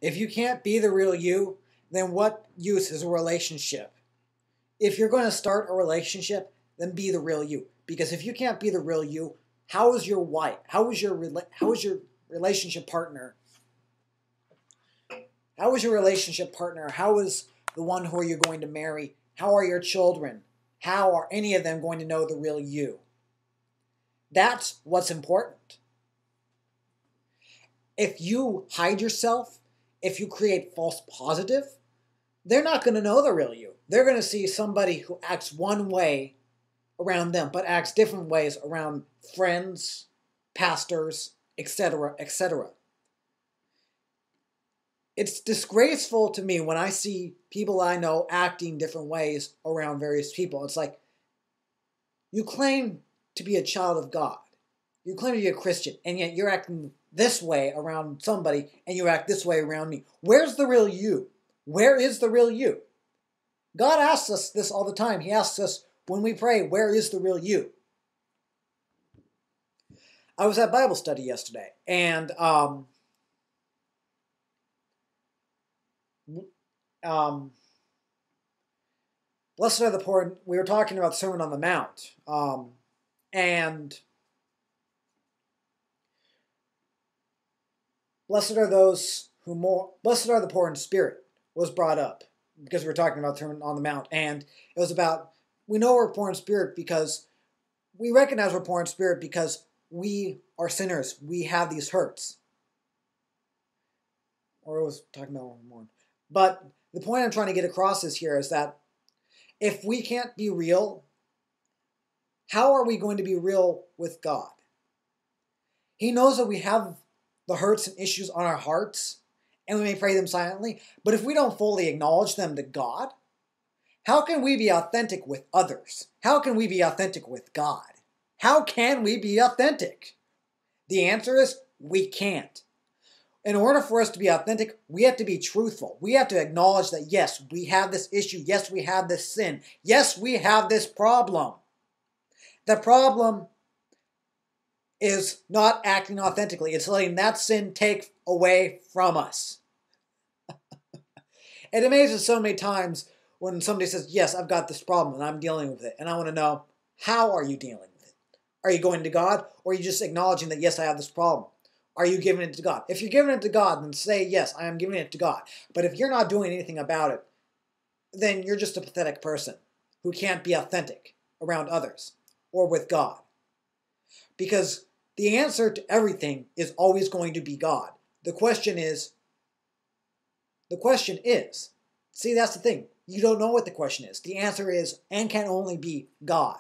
If you can't be the real you, then what use is a relationship? If you're going to start a relationship, then be the real you. Because if you can't be the real you, how is your wife? How is your relationship partner? How is your relationship partner? How is the one who you're going to marry? How are your children? How are any of them going to know the real you? That's what's important. If you hide yourself, if you create false positive, they're not going to know the real you. They're going to see somebody who acts one way around them, but acts different ways around friends, pastors, etc., etc. It's disgraceful to me when I see people I know acting different ways around various people. It's like, you claim to be a child of God. You claim to be a Christian, and yet you're acting this way around somebody, and you act this way around me. Where's the real you? Where is the real you? God asks us this all the time. He asks us when we pray, where is the real you? I was at Bible study yesterday, and blessed are the poor. We were talking about the Sermon on the Mount, and blessed are the poor in spirit was brought up because we were talking about the Sermon on the Mount, and it was about, we know we're poor in spirit because we recognize we're poor in spirit because we are sinners. We have these hurts. Or I was talking about one more. But the point I'm trying to get across is that if we can't be real, how are we going to be real with God? He knows that we have the hurts and issues on our hearts, and we may pray them silently, but if we don't fully acknowledge them to God, how can we be authentic with others? How can we be authentic with God? How can we be authentic? The answer is, we can't. In order for us to be authentic, we have to be truthful. We have to acknowledge that, yes, we have this issue. Yes, we have this sin. Yes, we have this problem. The problem is not acting authentically. It's letting that sin take away from us. It amazes so many times when somebody says, yes, I've got this problem and I'm dealing with it. And I want to know, how are you dealing with it? Are you going to God, or are you just acknowledging that, yes, I have this problem? Are you giving it to God? If you're giving it to God, then say, yes, I am giving it to God. But if you're not doing anything about it, then you're just a pathetic person who can't be authentic around others or with God. Because the answer to everything is always going to be God. The question is, see, that's the thing. You don't know what the question is. The answer is, and can only be, God.